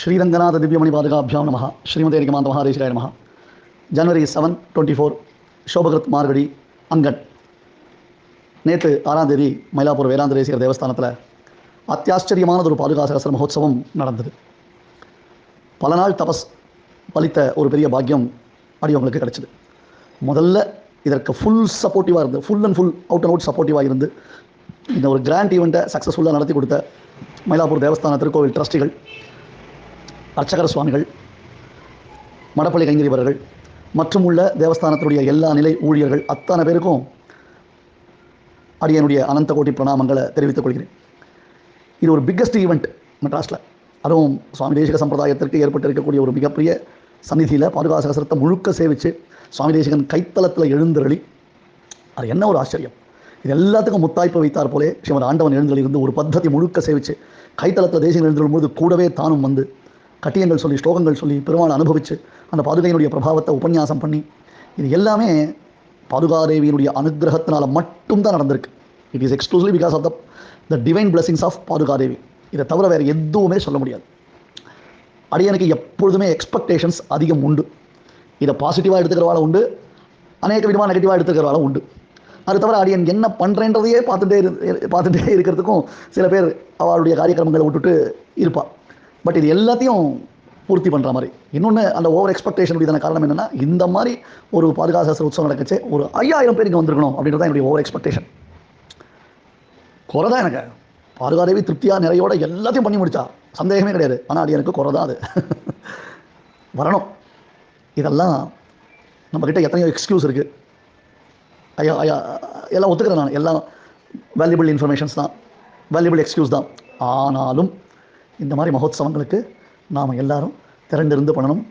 ஸ்ரீரங்கநாத திவ்யமணி பாதுகாபியாம் நம ஸ்ரீமதே நிகமாந்த மகாதேசிகாய நம. ஜனவரி 7, 24 சோபகிருத் மார்கழி அங்கன். நேற்று 6ஆம் தேதி மயிலாப்பூர் வேதாந்தரேசிகர் தேவஸ்தானத்தில் அத்தியாச்சரியமானது ஒரு பாதுகா சகஸ்ர மகோத்சவம் நடந்தது. பல நாள் தபஸ் பலித்த ஒரு பெரிய பாக்கியம் அடியவங்களுக்கு கிடச்சிது. முதல்ல இதற்கு ஃபுல் சப்போர்ட்டிவாக இருந்து ஃபுல் அவுட் அண்ட் அவுட் சப்போர்ட்டிவாக இருந்து இந்த ஒரு கிராண்ட் ஈவெண்ட்டை சக்ஸஸ்ஃபுல்லாக நடத்தி கொடுத்த மயிலாப்பூர் தேவஸ்தான திருக்கோவில் ட்ரஸ்டிகள், அர்ச்சகர சுவாமிகள், மடப்பள்ளி கைங்கரிவர்கள் மற்றும் உள்ள தேவஸ்தானத்துடைய எல்லா நிலை ஊழியர்கள் அத்தனை பேருக்கும் அடியனுடைய அனந்த கோட்டி பிரணாமங்களை தெரிவித்துக் கொள்கிறேன். இது ஒரு பிக்கஸ்ட் ஈவெண்ட் மெட்ராஸில், அதுவும் சுவாமி தேசிக சம்பிரதாயத்திற்கு ஏற்பட்டிருக்கக்கூடிய ஒரு மிகப்பெரிய சந்நிதியில் பாதுகா சகஸ்ரத்தை முழுக்க சேவித்து சுவாமி தேசிகன் கைத்தலத்தில் எழுந்தருளி, அது என்ன ஒரு ஆச்சரியம்! இது எல்லாத்துக்கும் முத்தாய்ப்பு வைத்தார் போலே ஸ்ரீமத் ஆண்டவன் எழுந்தருளிருந்து ஒரு பத்ததி முழுக்க சேவித்து கைத்தலத்தில் தேசிகன் எழுந்தருளும் போது கூடவே தானும் வந்து கட்டியங்கள் சொல்லி ஸ்லோகங்கள் சொல்லி பெருமாள் அனுபவித்து அந்த பாதுகையினுடைய பிரபாவத்தை உபன்யாசம் பண்ணி, இது எல்லாமே பாதுகாதேவியினுடைய அனுகிரகத்தினால் மட்டும்தான் நடந்திருக்கு. It is exclusively because of the divine blessings of பாதுகாதேவி. இதை தவிர வேறு எதுவுமே சொல்ல முடியாது. அடியனுக்கு எப்பொழுதுமே எக்ஸ்பெக்டேஷன்ஸ் அதிகம் உண்டு. இதை பாசிட்டிவாக எடுத்துக்கிறவாலும் உண்டு, அநேக விதமாக நெகட்டிவாக எடுத்துக்கிறவாலும் உண்டு. அது தவிர அடியன் என்ன பண்ணுறேன்றதையே பார்த்துட்டே இருக்கிறதுக்கும் சில பேர் அவளுடைய காரியக்கிரமங்களை விட்டுட்டு இருப்பாள். பட் இது எல்லாத்தையும் பூர்த்தி பண்ணுற மாதிரி. இன்னொன்று, அந்த ஓவர் எக்ஸ்பெக்டேஷன் இதான காரணம் என்னென்னா, இந்த மாதிரி ஒரு பாதுகா சகஸ்ர உற்சவம் நடக்குச்சு, ஒரு 5000 பேர் இங்கே வந்திருக்கணும் அப்படின்றது தான் என்னுடைய ஓவர் எக்ஸ்பெக்டேஷன். குறை தான் எனக்கு. பாதுகாதேவி திருப்தியாக நிறையோட எல்லாத்தையும் பண்ணி முடித்தா, சந்தேகமே கிடையாது. ஆனால் அது எனக்கு குறை தான். அது வரணும். இதெல்லாம் நம்மக்கிட்ட எத்தனையோ எக்ஸ்கியூஸ் இருக்குது. எல்லாம் ஒத்துக்கிறேன் நான். எல்லாம் வேல்யூபிள் இன்ஃபர்மேஷன்ஸ் தான், வேல்யூபிள் எக்ஸ்கியூஸ் தான். ஆனாலும் இந்த மாதிரி மகோத்சவங்களுக்கு நாம் எல்லாரும் திரண்டிருந்து பண்ணணும்.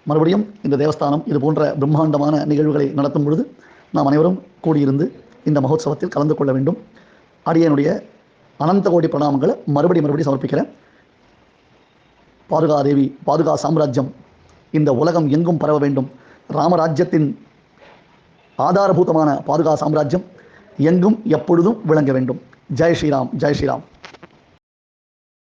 மறுபடியும் இந்த தேவஸ்தானம் இது போன்ற பிரம்மாண்டமான நிகழ்வுகளை நடத்தும் பொழுது நாம் அனைவரும் கூடியிருந்து இந்த மகோத்சவத்தில் கலந்து கொள்ள வேண்டும். அடியனுடைய அனந்த கோடி பிரணாமங்களை மறுபடியும் சமர்ப்பிக்கிறேன். பாதுகாதேவி, பாதுகா சாம்ராஜ்யம் இந்த உலகம் எங்கும் பரவ வேண்டும். ராமராஜ்யத்தின் ஆதாரபூதமான பாதுகா சாம்ராஜ்யம் எங்கும் எப்பொழுதும் விளங்க வேண்டும். ஜெய் ஸ்ரீராம், ஜெய் ஸ்ரீராம்.